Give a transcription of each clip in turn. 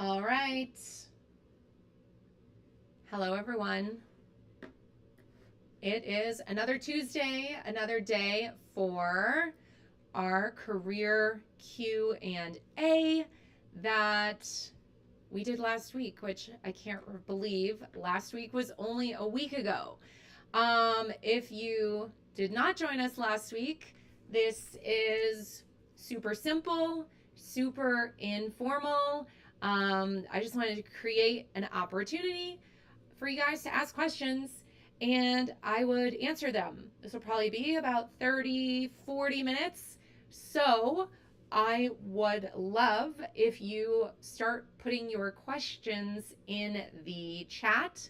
All right. Hello, everyone. It is another Tuesday, another day for our career Q&A that we did last week, which I can't believe last week was only a week ago. If you did not join us last week, this is super simple, super informal. I just wanted to create an opportunity for you guys to ask questions and I would answer them. This will probably be about 30, 40 minutes. So I would love if you start putting your questions in the chat,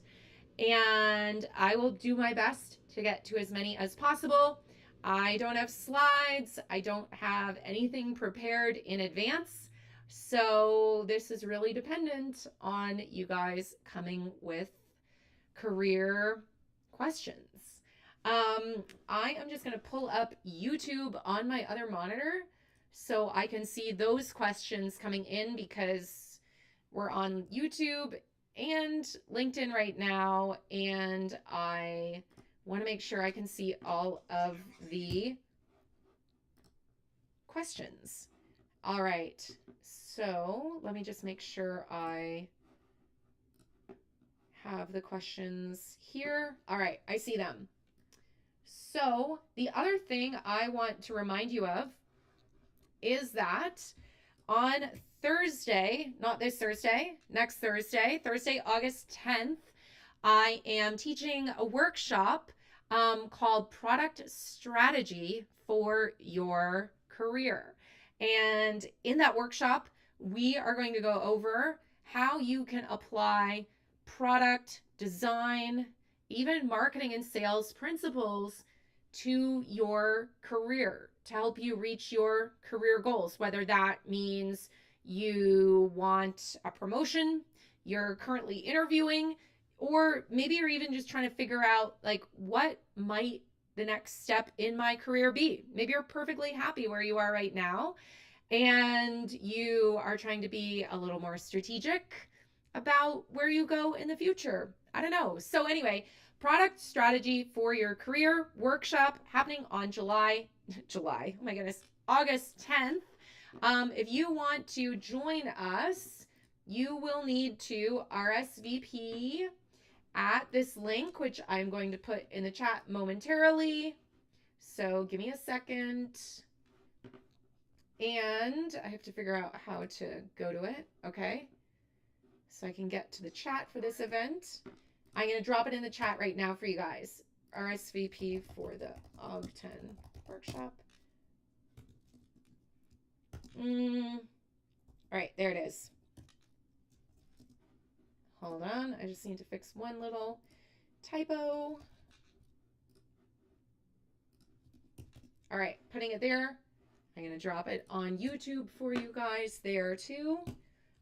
and I will do my best to get to as many as possible. I don't have slides, I don't have anything prepared in advance. So this is really dependent on you guys coming with career questions. I am just going to pull up YouTube on my other monitor so I can see those questions coming in, because we're on YouTube and LinkedIn right now, and I want to make sure I can see all of the questions. All right, so let me just make sure I have the questions here. All right, I see them. So the other thing I want to remind you of is that on Thursday, not this Thursday, next Thursday, August 10th, I am teaching a workshop called Product Strategy for Your Career. And in that workshop, we are going to go over how you can apply product design, even marketing and sales principles to your career to help you reach your career goals, whether that means you want a promotion, you're currently interviewing, or maybe you're even just trying to figure out, like, what might the next step in my career be. Maybe you're perfectly happy where you are right now and you are trying to be a little more strategic about where you go in the future. I don't know. So anyway, product strategy for your career workshop happening on August 10th. If you want to join us, you will need to RSVP at this link, which I'm going to put in the chat momentarily. So give me a second. And I have to figure out how to go to it. Okay. So I can get to the chat for this event. I'm going to drop it in the chat right now for you guys. RSVP for the AUG 10 workshop. All right, there it is. Hold on, I just need to fix one little typo. All right, putting it there. I'm going to drop it on YouTube for you guys there too.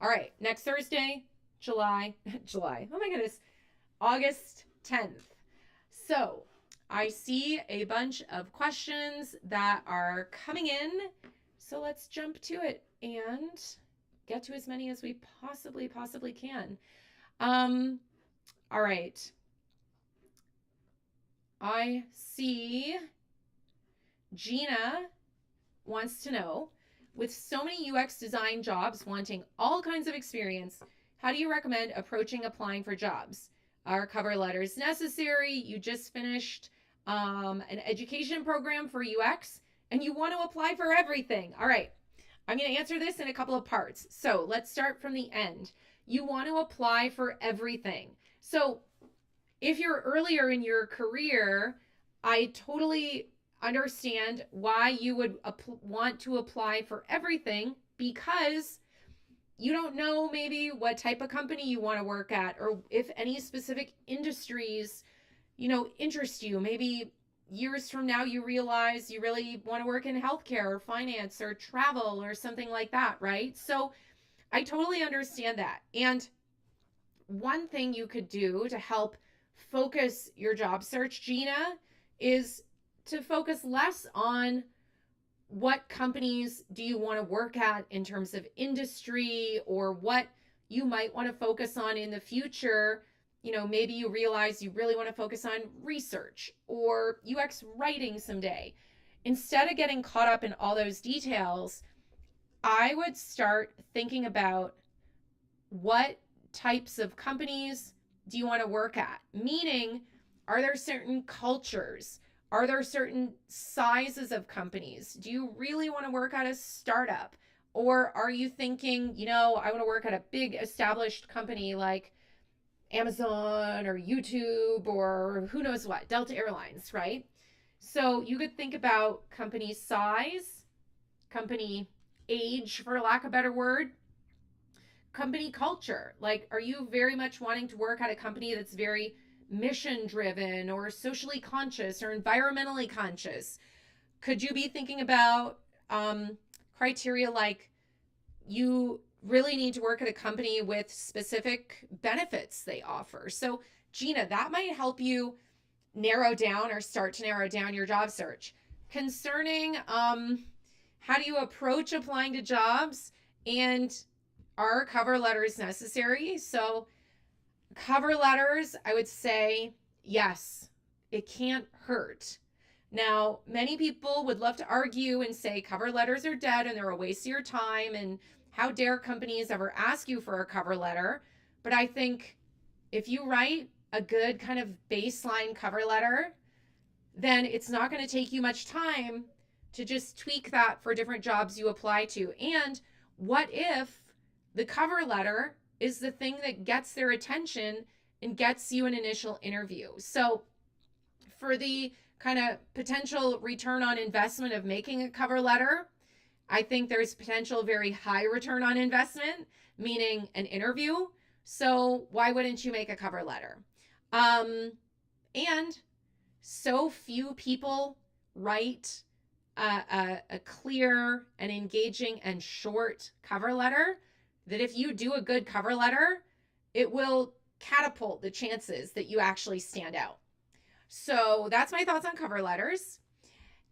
All right, next Thursday, July, oh my goodness, August 10th. So I see a bunch of questions that are coming in. So let's jump to it and get to as many as we possibly can. All right. I see Gina wants to know, with so many UX design jobs wanting all kinds of experience, how do you recommend approaching applying for jobs? Are cover letters necessary? You just finished an education program for UX and you want to apply for everything. All right, I'm going to answer this in a couple of parts. So let's start from the end. You want to apply for everything. So if you're earlier in your career, I totally understand why you would want to apply for everything, because you don't know maybe what type of company you want to work at, or if any specific industries, interest you. Maybe years from now you realize you really want to work in healthcare or finance or travel or something like that, right? So I totally understand that. And one thing you could do to help focus your job search, Gina, is to focus less on what companies do you want to work at in terms of industry, or what you might want to focus on in the future. Maybe you realize you really want to focus on research or UX writing someday. Instead of getting caught up in all those details, I would start thinking about what types of companies do you want to work at? Meaning, are there certain cultures? Are there certain sizes of companies? Do you really want to work at a startup? Or are you thinking, I want to work at a big established company like Amazon or YouTube or who knows what, Delta Airlines, right? So you could think about company size, company age, for lack of a better word, company culture. Like, are you very much wanting to work at a company that's very mission driven or socially conscious or environmentally conscious? Could you be thinking about criteria like you really need to work at a company with specific benefits they offer? So, Gina, that might help you narrow down or start to narrow down your job search. Concerning how do you approach applying to jobs, and are cover letters necessary? So cover letters, I would say, yes, it can't hurt. Now, many people would love to argue and say cover letters are dead and they're a waste of your time, and how dare companies ever ask you for a cover letter? But I think if you write a good kind of baseline cover letter, then it's not going to take you much time to just tweak that for different jobs you apply to. And what if the cover letter is the thing that gets their attention and gets you an initial interview? So for the kind of potential return on investment of making a cover letter, I think there's potential very high return on investment, meaning an interview. So why wouldn't you make a cover letter? And so few people write a clear and engaging and short cover letter that if you do a good cover letter, it will catapult the chances that you actually stand out. So that's my thoughts on cover letters.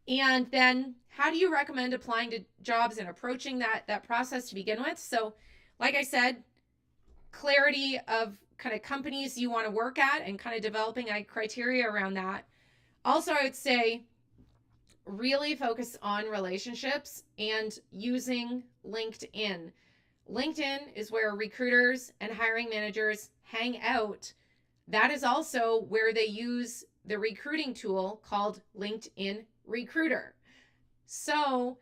And then how do you recommend applying to jobs and approaching that process to begin with? So like I said, clarity of kind of companies you want to work at and kind of developing a criteria around that. Also, I would say really focus on relationships and using LinkedIn. LinkedIn is where recruiters and hiring managers hang out. That is also where they use the recruiting tool called LinkedIn Recruiter. So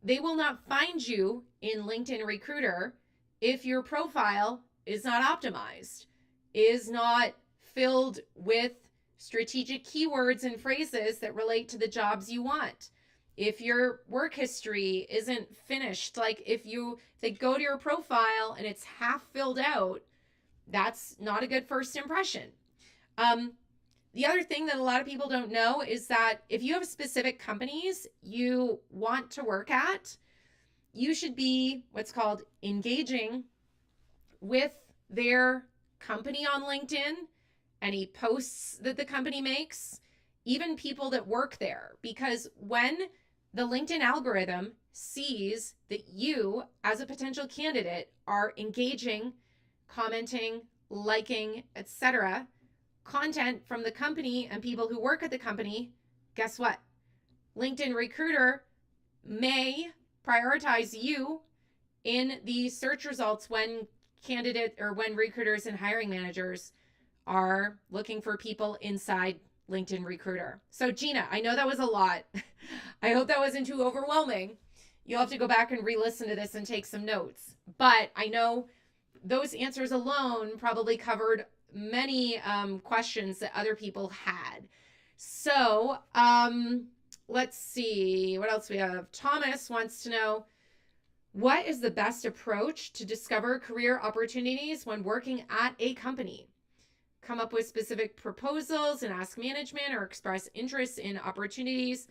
they will not find you in LinkedIn Recruiter if your profile is not optimized, is not filled with strategic keywords and phrases that relate to the jobs you want. If your work history isn't finished, like if they go to your profile and it's half filled out, that's not a good first impression. The other thing that a lot of people don't know is that if you have specific companies you want to work at, you should be what's called engaging with their company on LinkedIn, any posts that the company makes, even people that work there. Because when the LinkedIn algorithm sees that you, as a potential candidate, are engaging, commenting, liking, etc., content from the company and people who work at the company, guess what? LinkedIn Recruiter may prioritize you in the search results when recruiters and hiring managers are looking for people inside LinkedIn Recruiter. So Gina, I know that was a lot. I hope that wasn't too overwhelming. You'll have to go back and re-listen to this and take some notes. But I know those answers alone probably covered many questions that other people had. So let's see what else we have. Thomas wants to know, what is the best approach to discover career opportunities when working at a company? Come up with specific proposals and ask management, or express interest in opportunities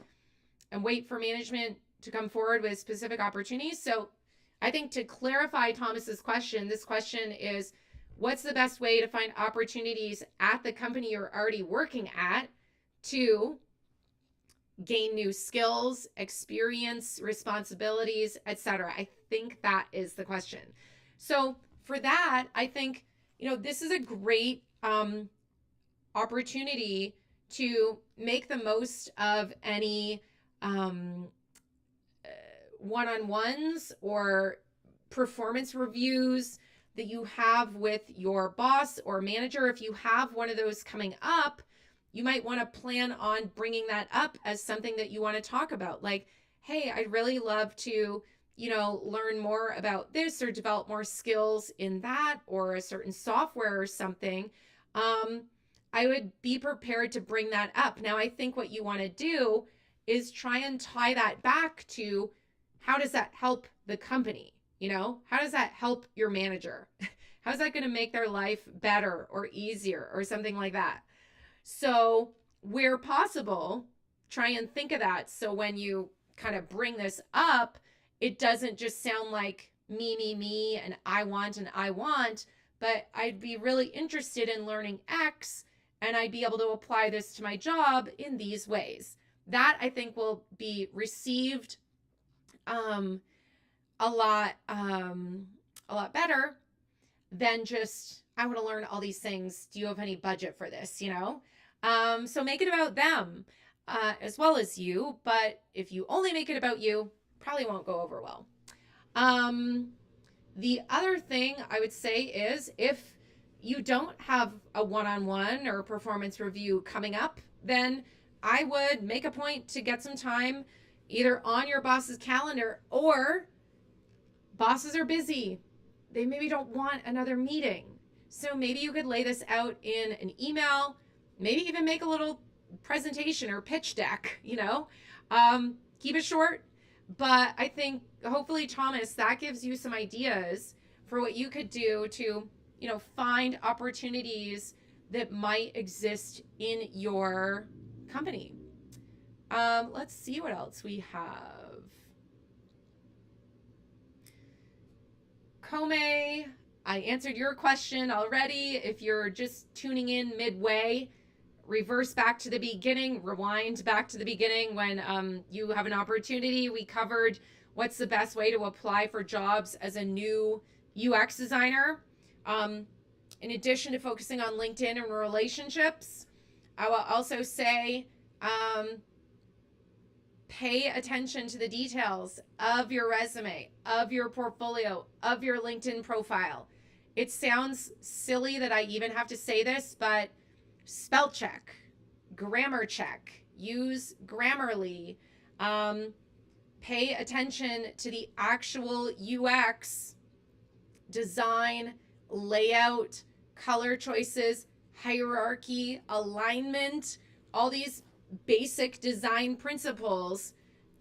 and wait for management to come forward with specific opportunities. So I think to clarify Thomas's question, this question is, what's the best way to find opportunities at the company you're already working at to gain new skills, experience, responsibilities, etc.? I think that is the question. So for that, I think, this is a great opportunity to make the most of any one-on-ones or performance reviews that you have with your boss or manager. If you have one of those coming up, you might want to plan on bringing that up as something that you want to talk about. Like, hey, I'd really love to, learn more about this or develop more skills in that or a certain software or something. I would be prepared to bring that up. Now, I think what you want to do is try and tie that back to how does that help the company? How does that help your manager? How's that going to make their life better or easier or something like that? So where possible, try and think of that. So when you kind of bring this up, it doesn't just sound like me, and I want, but I'd be really interested in learning X, and I'd be able to apply this to my job in these ways. That I think will be received a lot better than just, I want to learn all these things. Do you have any budget for this? So make it about them as well as you. But if you only make it about you, probably won't go over well. The other thing I would say is if you don't have a one-on-one or performance review coming up, then I would make a point to get some time either on your boss's calendar, or bosses are busy. They maybe don't want another meeting. So maybe you could lay this out in an email, maybe even make a little presentation or pitch deck, keep it short. But I think hopefully, Thomas, that gives you some ideas for what you could do to, find opportunities that might exist in your company. Let's see what else we have. Kome, I answered your question already. If you're just tuning in midway, reverse back to the beginning, rewind back to the beginning when you have an opportunity. We covered what's the best way to apply for jobs as a new UX designer. In addition to focusing on LinkedIn and relationships, I will also say pay attention to the details of your resume, of your portfolio, of your LinkedIn profile. It sounds silly that I even have to say this, but spell check, grammar check, use Grammarly, pay attention to the actual UX, design, layout, color choices, hierarchy, alignment, all these basic design principles,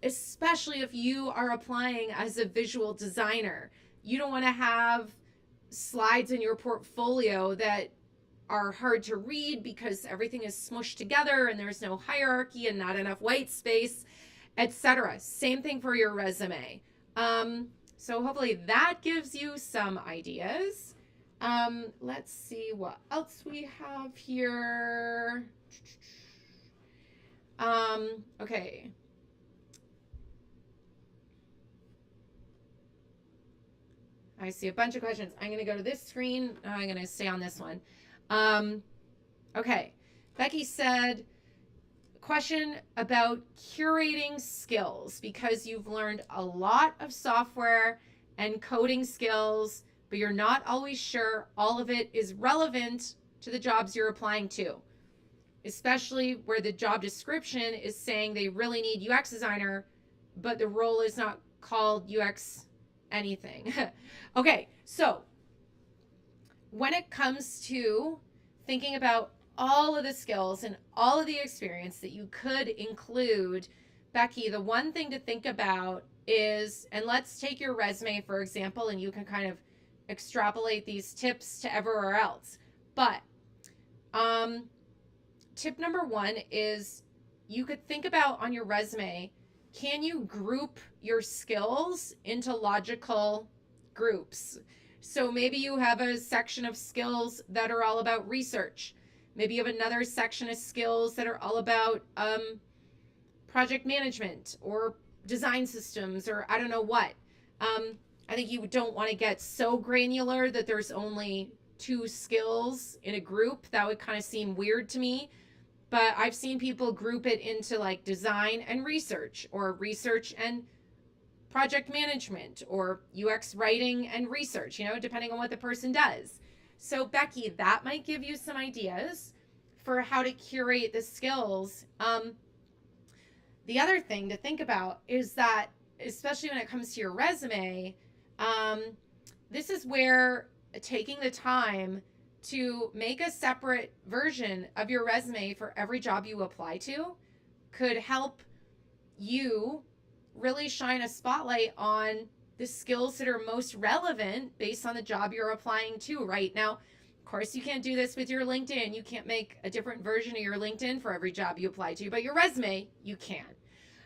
especially if you are applying as a visual designer. You don't want to have slides in your portfolio that are hard to read because everything is smushed together and there's no hierarchy and not enough white space, etc. Same thing for your resume. So hopefully that gives you some ideas. Let's see what else we have here. Okay. I see a bunch of questions. I'm going to go to this screen. I'm going to stay on this one. Okay. Becky said, question about curating skills, because you've learned a lot of software and coding skills, but you're not always sure all of it is relevant to the jobs you're applying to, especially where the job description is saying they really need UX designer, but the role is not called UX anything. Okay, so when it comes to thinking about all of the skills and all of the experience that you could include, Becky, the one thing to think about is, and let's take your resume, for example, and you can kind of extrapolate these tips to everywhere else. But tip number one is you could think about on your resume, can you group your skills into logical groups? So maybe you have a section of skills that are all about research. Maybe you have another section of skills that are all about project management or design systems or I don't know what. I think you don't want to get so granular that there's only 2 skills in a group. That would kind of seem weird to me. But I've seen people group it into like design and research, or research and project management, or UX writing and research, depending on what the person does. So, Becky, that might give you some ideas for how to curate the skills. The other thing to think about is that, especially when it comes to your resume, this is where taking the time to make a separate version of your resume for every job you apply to could help you really shine a spotlight on the skills that are most relevant based on the job you're applying to right now. Of course, you can't do this with your LinkedIn. You can't make a different version of your LinkedIn for every job you apply to, but your resume, you can.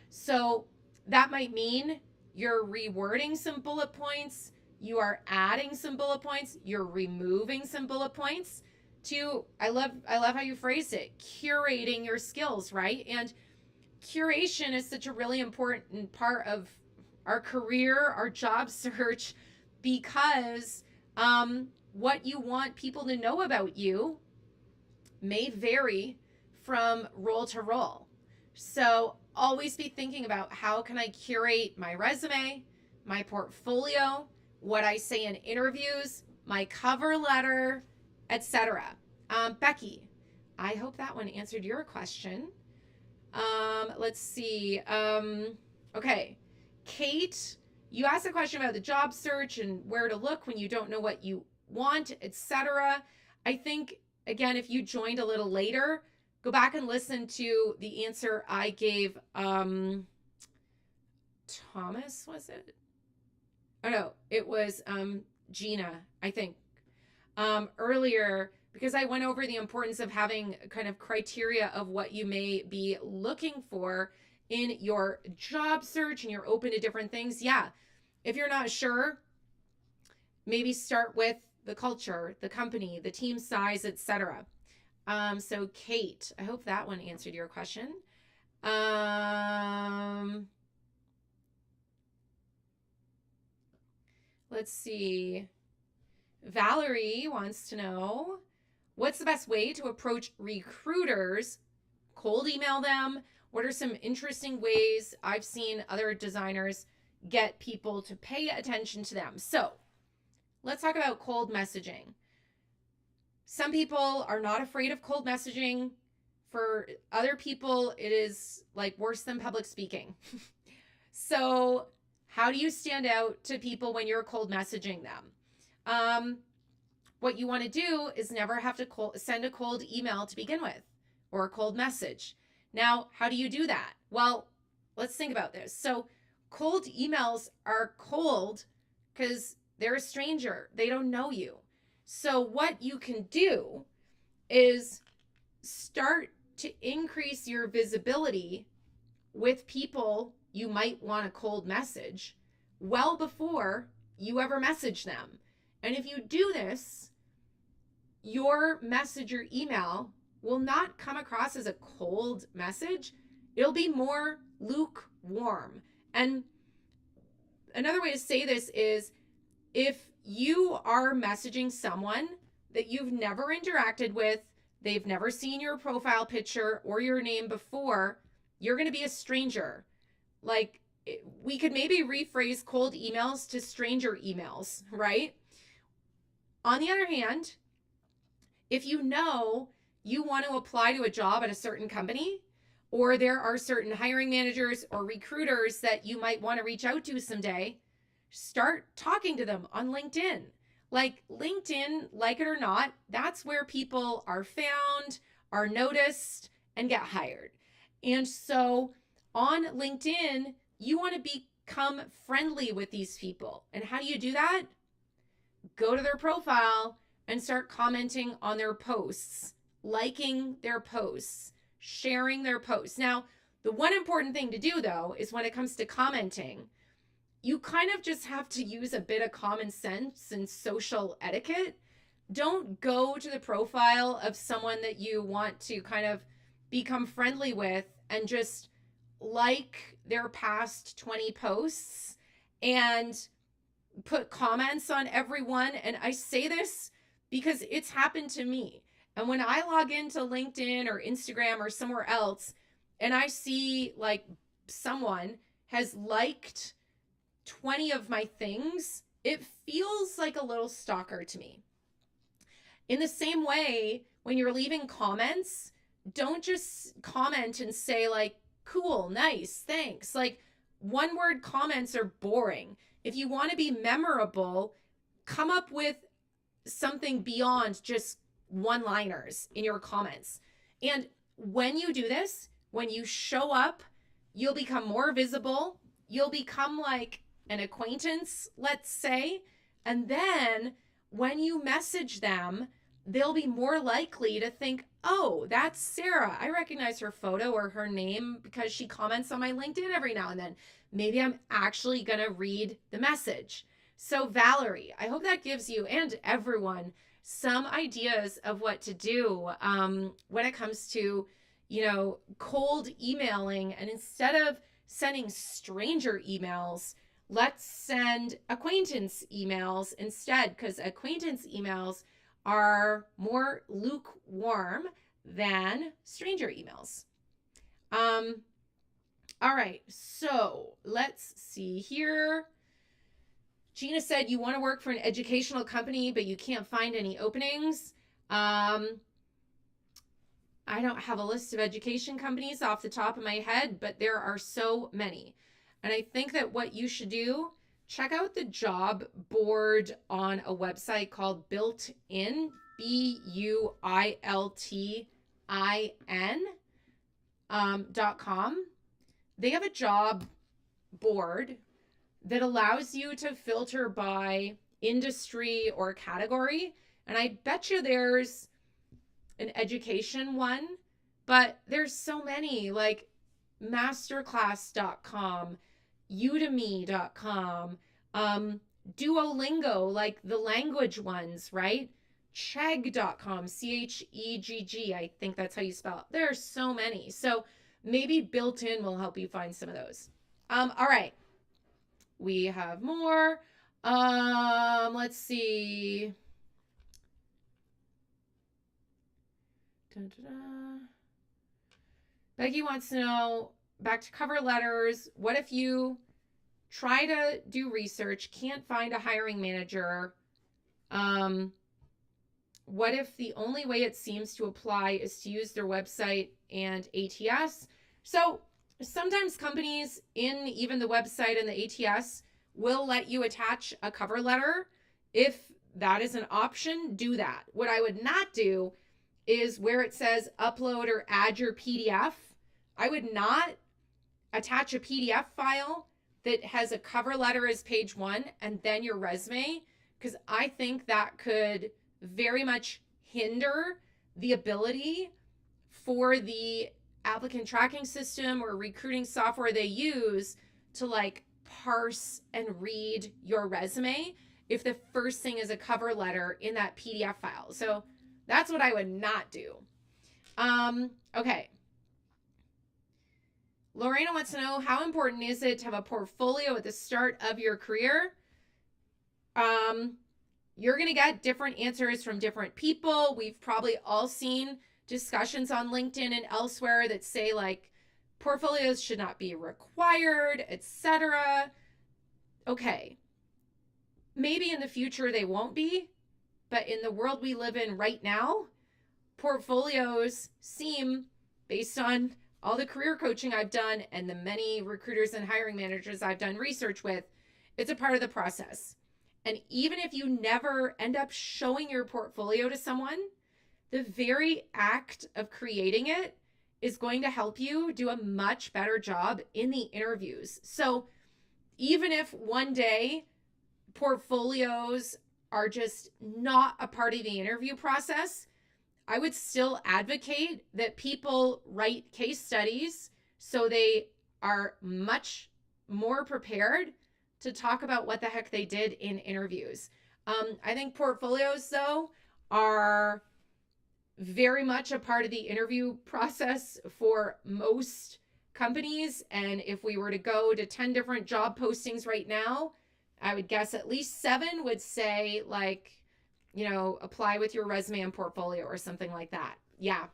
So that might mean you're rewording some bullet points, you are adding some bullet points, you're removing some bullet points to, I love how you phrased it, curating your skills, right? And curation is such a really important part of our career, our job search, because what you want people to know about you may vary from role to role. So always be thinking about, how can I curate my resume, my portfolio, what I say in interviews, my cover letter, etc. Becky, I hope that one answered your question. Let's see. Okay. Kate, you asked a question about the job search and where to look when you don't know what you want, etc. I think, again, if you joined a little later, go back and listen to the answer I gave Thomas, was it? Oh no, it was Gina, I think, earlier, because I went over the importance of having kind of criteria of what you may be looking for in your job search, and you're open to different things. Yeah. If you're not sure, maybe start with the culture, the company, the team size, etc. So Kate, I hope that one answered your question. Let's see. Valerie wants to know, what's the best way to approach recruiters? Cold email them? What are some interesting ways I've seen other designers get people to pay attention to them? So let's talk about cold messaging. Some people are not afraid of cold messaging. For other people, it is like worse than public speaking. So how do you stand out to people when you're cold messaging them? What you want to do is never have to send a cold email to begin with, or a cold message. Now, how do you do that? Well, let's think about this. So cold emails are cold because they're a stranger. They don't know you. So what you can do is start to increase your visibility with people you might want a cold message well before you ever message them. And if you do this, your message or email will not come across as a cold message. It'll be more lukewarm. And another way to say this is, if you are messaging someone that you've never interacted with, they've never seen your profile picture or your name before, you're going to be a stranger. Like, we could maybe rephrase cold emails to stranger emails, right? On the other hand, if you know you want to apply to a job at a certain company, or there are certain hiring managers or recruiters that you might want to reach out to someday, start talking to them on LinkedIn. Like, LinkedIn, like it or not, that's where people are found, are noticed, and get hired. And so on LinkedIn, you want to become friendly with these people. And how do you do that? Go to their profile and start commenting on their posts, liking their posts, sharing their posts. Now, the one important thing to do, though, is when it comes to commenting, you kind of just have to use a bit of common sense and social etiquette. Don't go to the profile of someone that you want to kind of become friendly with and just like their past 20 posts and put comments on everyone. And I say this because it's happened to me. And when I log into LinkedIn or Instagram or somewhere else, and I see like someone has liked 20 of my things, it feels like a little stalker to me. In the same way, when you're leaving comments, don't just comment and say like, cool, nice, thanks. Like, one word comments are boring. If you want to be memorable, come up with something beyond just one-liners in your comments. And when you do this, when you show up, you'll become more visible. You'll become like an acquaintance, let's say. And then when you message them, they'll be more likely to think, oh, that's Sarah. I recognize her photo or her name because she comments on my LinkedIn every now and then. Maybe I'm actually going to read the message. So Valerie, I hope that gives you and everyone some ideas of what to do when it comes to, cold emailing. And instead of sending stranger emails, let's send acquaintance emails instead, because acquaintance emails are more lukewarm than stranger emails. All right, so let's see here. Gina said you want to work for an educational company, but you can't find any openings. I don't have a list of education companies off the top of my head, but there are so many. And I think that what you should do, check out the job board on a website called Builtin, builtin.com. They have a job board that allows you to filter by industry or category. And I bet you there's an education one, but there's so many, like masterclass.com, udemy.com, Duolingo, like the language ones, right? Chegg.com, Chegg, I think that's how you spell it. There are so many. So maybe Builtin will help you find some of those. All right. We have more. Let's see. Becky wants to know, back to cover letters, what if you try to do research, can't find a hiring manager? What if the only way it seems to apply is to use their website and ATS? So sometimes companies in even the website and the ATS will let you attach a cover letter. If that is an option, do that. What I would not do is where it says upload or add your PDF. I would not attach a PDF file that has a cover letter as page 1 and then your resume, because I think that could very much hinder the ability for the applicant tracking system or recruiting software they use to like parse and read your resume if the first thing is a cover letter in that PDF file. So that's what I would not do. Okay. Lorena wants to know, how important is it to have a portfolio at the start of your career? You're going to get different answers from different people. We've probably all seen discussions on LinkedIn and elsewhere that say like portfolios should not be required, etc. Okay. Maybe in the future they won't be, but in the world we live in right now, portfolios seem, based on all the career coaching I've done and the many recruiters and hiring managers I've done research with, it's a part of the process. And even if you never end up showing your portfolio to someone, the very act of creating it is going to help you do a much better job in the interviews. So even if one day portfolios are just not a part of the interview process, I would still advocate that people write case studies so they are much more prepared to talk about what the heck they did in interviews. I think portfolios, though, are very much a part of the interview process for most companies. And if we were to go to 10 different job postings right now, I would guess at least 7 would say, like, you know, apply with your resume and portfolio or something like that. Yeah.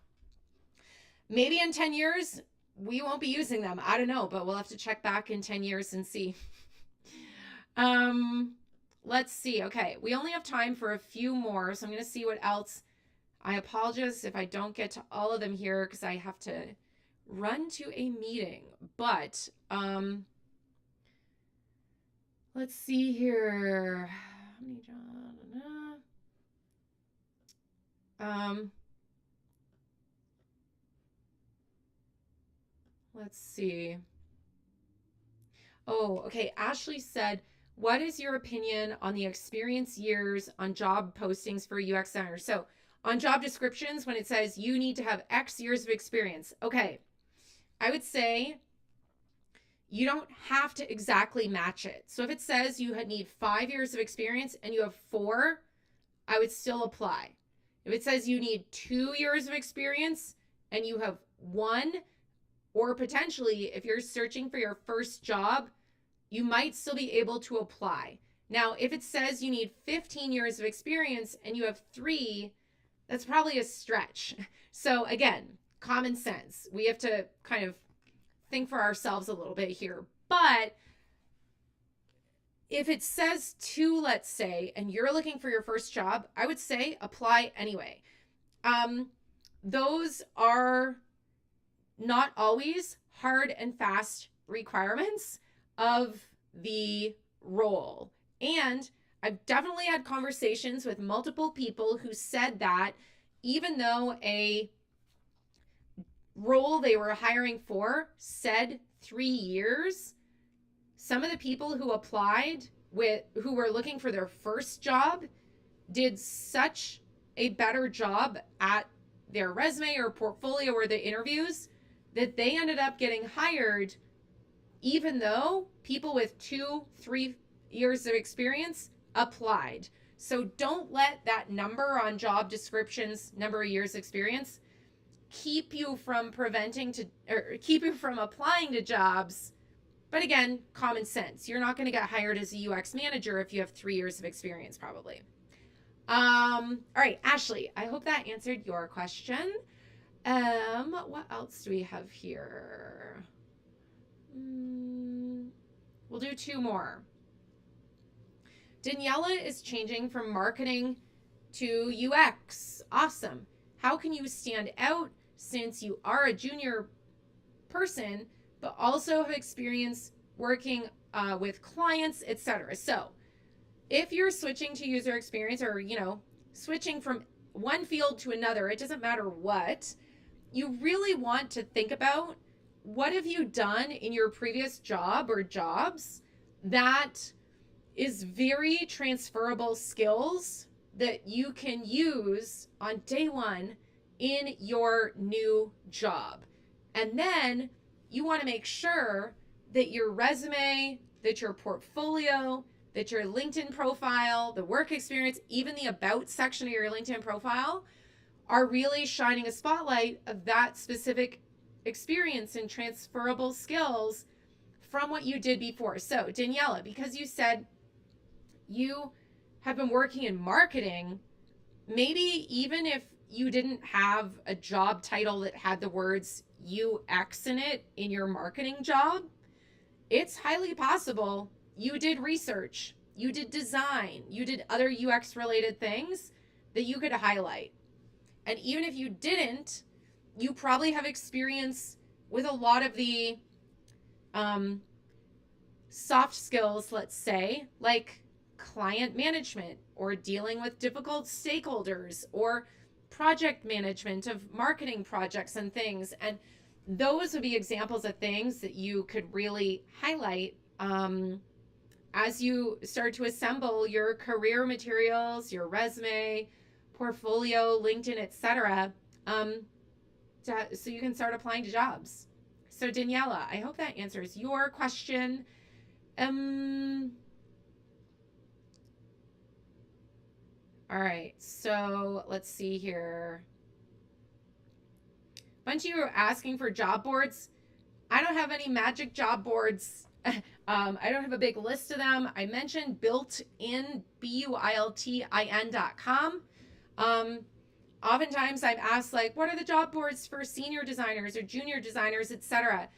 Maybe in 10 years, we won't be using them. I don't know, but we'll have to check back in 10 years and see. um, let's see. Okay, we only have time for a few more, so I'm going to see what else. I apologize if I don't get to all of them here because I have to run to a meeting. But let's see here. How many let's see. Oh, okay. Ashley said, what is your opinion on the experience years on job postings for UX designers? So on job descriptions, when it says you need to have X years of experience, okay, I would say you don't have to exactly match it. So if it says you need 5 years of experience and you have 4, I would still apply. If it says you need 2 years of experience and you have 1, or potentially if you're searching for your first job, you might still be able to apply. Now, if it says you need 15 years of experience and you have 3, that's probably a stretch. So again, common sense. We have to kind of think for ourselves a little bit here. But if it says 2, let's say, and you're looking for your first job, I would say apply anyway. Those are not always hard and fast requirements of the role. And I've definitely had conversations with multiple people who said that even though a role they were hiring for said 3 years, some of the people who applied who were looking for their first job did such a better job at their resume or portfolio or the interviews that they ended up getting hired even though people with 2-3 years of experience applied. So don't let that number on job descriptions, number of years experience, keep you from keep you from applying to jobs. But again, common sense. You're not going to get hired as a UX manager if you have 3 years of experience, probably. All right, Ashley, I hope that answered your question. What else do we have here? We'll do 2 more. Daniela is changing from marketing to UX. Awesome. How can you stand out since you are a junior person, but also have experience working with clients, etc.? So if you're switching to user experience or, switching from one field to another, it doesn't matter what, you really want to think about what have you done in your previous job or jobs that is very transferable skills that you can use on day 1 in your new job. And then you want to make sure that your resume, that your portfolio, that your LinkedIn profile, the work experience, even the about section of your LinkedIn profile are really shining a spotlight of that specific experience and transferable skills from what you did before. So Daniela, because you said you have been working in marketing, maybe even if you didn't have a job title that had the words UX in it in your marketing job, it's highly possible you did research, you did design, you did other UX related things that you could highlight. And even if you didn't, you probably have experience with a lot of the soft skills, let's say, like client management or dealing with difficult stakeholders or project management of marketing projects and things. And those would be examples of things that you could really highlight as you start to assemble your career materials, your resume, portfolio, LinkedIn, etc., so you can start applying to jobs. So Daniela, I hope that answers your question. All right, so let's see here. A bunch of you are asking for job boards. I don't have any magic job boards. I don't have a big list of them. I mentioned built-in, builtin.com. Oftentimes I'm asked, like, what are the job boards for senior designers or junior designers, etc.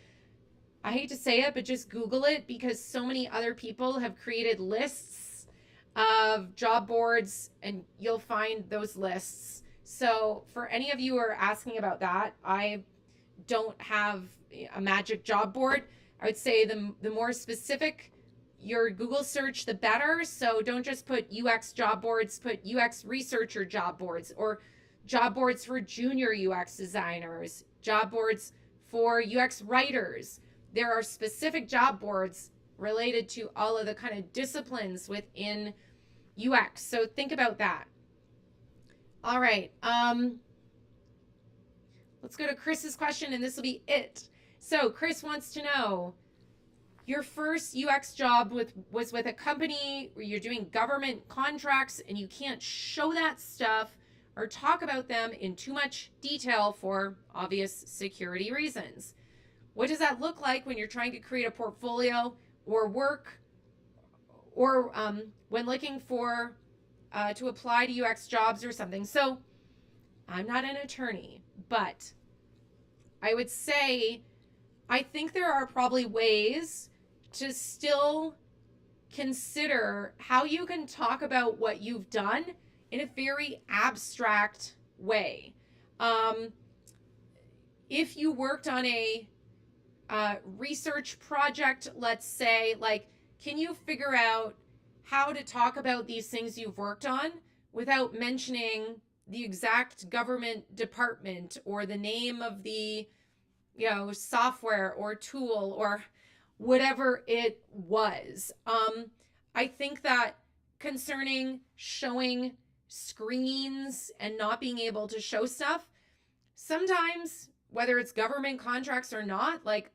I hate to say it, but just Google it, because so many other people have created lists of job boards and you'll find those lists. So for any of you who are asking about that, I don't have a magic job board. I would say the more specific your Google search, the better. So don't just put UX job boards, put UX researcher job boards, or job boards for junior UX designers, job boards for UX writers. There are specific job boards related to all of the kind of disciplines within UX. So think about that. All right. Let's go to Chris's question, and this will be it. So Chris wants to know, your first UX job was with a company where you're doing government contracts and you can't show that stuff or talk about them in too much detail for obvious security reasons. What does that look like when you're trying to create a portfolio or work, or when looking for to apply to UX jobs or something? So I'm not an attorney, but I would say I think there are probably ways to still consider how you can talk about what you've done in a very abstract way. If you worked on a research project, let's say, like, can you figure out how to talk about these things you've worked on without mentioning the exact government department or the name of the, software or tool or whatever it was? I think that concerning showing screens and not being able to show stuff, sometimes, whether it's government contracts or not, like,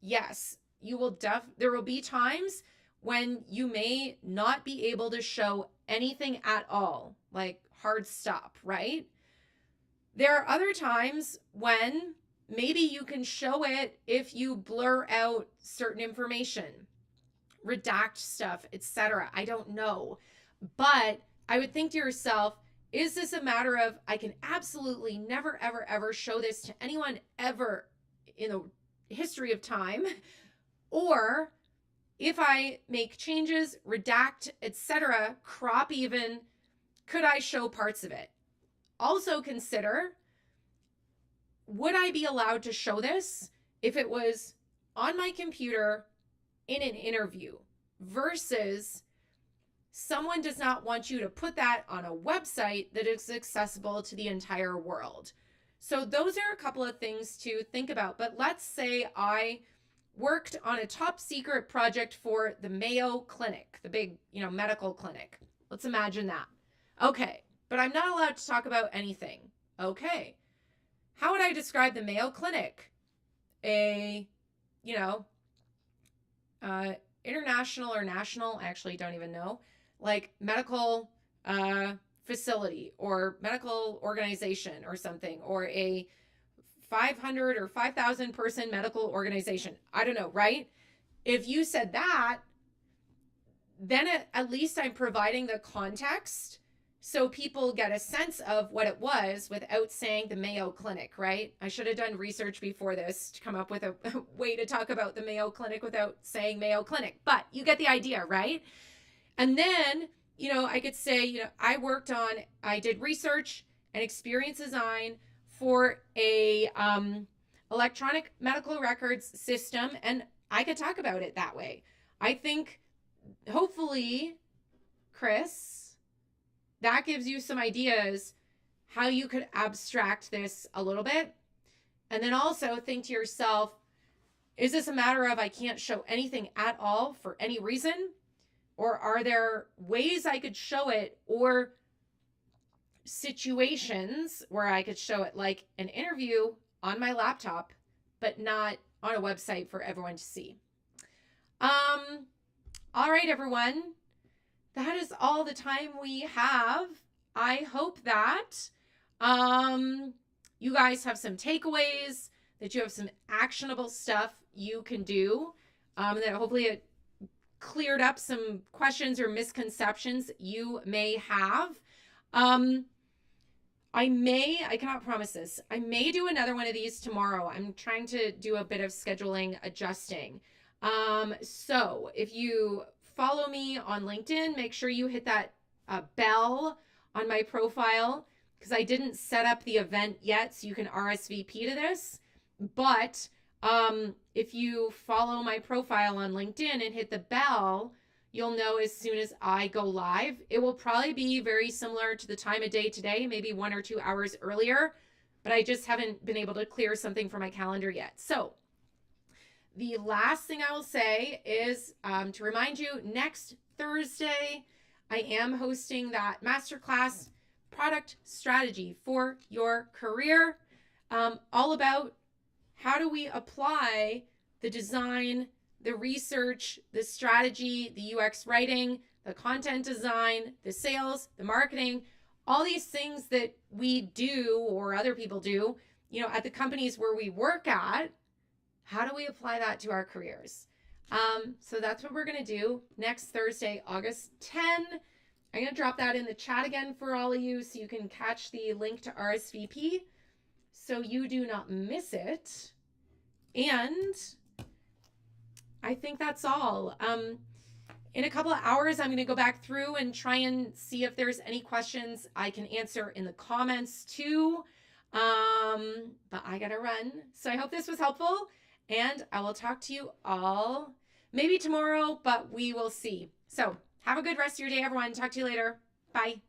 yes, there will be times when you may not be able to show anything at all, like hard stop, right? There are other times when maybe you can show it if you blur out certain information, redact stuff, etc. I don't know. But I would think to yourself, is this a matter of, I can absolutely never, ever, ever show this to anyone ever in the history of time? Or if I make changes, redact, etc., crop even, could I show parts of it? Also consider, would I be allowed to show this if it was on my computer in an interview versus someone does not want you to put that on a website that is accessible to the entire world? So those are a couple of things to think about. But let's say I worked on a top secret project for the Mayo Clinic, the big, medical clinic. Let's imagine that. Okay, but I'm not allowed to talk about anything. Okay. How would I describe the Mayo Clinic? A, international or national, I actually don't even know, like medical facility or medical organization or something, or a 500 or 5,000 person medical organization. I don't know, right? If you said that, then at least I'm providing the context so people get a sense of what it was without saying the Mayo Clinic, right? I should have done research before this to come up with a way to talk about the Mayo Clinic without saying Mayo Clinic, but you get the idea, right? And then, I could say, I did research and experience design for a electronic medical records system, and I could talk about it that way. I think, hopefully, Chris, that gives you some ideas how you could abstract this a little bit. And then also think to yourself, is this a matter of I can't show anything at all for any reason? Or are there ways I could show it, or situations where I could show it, like an interview on my laptop, but not on a website for everyone to see? All right, everyone. That is all the time we have. I hope that you guys have some takeaways, that you have some actionable stuff you can do, that hopefully it cleared up some questions or misconceptions you may have. I cannot promise this. I may do another one of these tomorrow. I'm trying to do a bit of scheduling adjusting. So if you follow me on LinkedIn, make sure you hit that bell on my profile, because I didn't set up the event yet, so you can RSVP to this. But if you follow my profile on LinkedIn and hit the bell, you'll know as soon as I go live. It will probably be very similar to the time of day today, maybe 1 or 2 hours earlier, but I just haven't been able to clear something for my calendar yet. So the last thing I will say is to remind you, next Thursday, I am hosting that masterclass, Product Strategy for Your Career, all about how do we apply the design, the research, the strategy, the UX writing, the content design, the sales, the marketing, all these things that we do or other people do, at the companies where we work at. How do we apply that to our careers? So that's what we're going to do next Thursday, August 10. I'm going to drop that in the chat again for all of you so you can catch the link to RSVP so you do not miss it. And I think that's all. In a couple of hours, I'm going to go back through and try and see if there's any questions I can answer in the comments too. But I got to run. So I hope this was helpful, and I will talk to you all maybe tomorrow, but we will see. So have a good rest of your day, everyone. Talk to you later. Bye.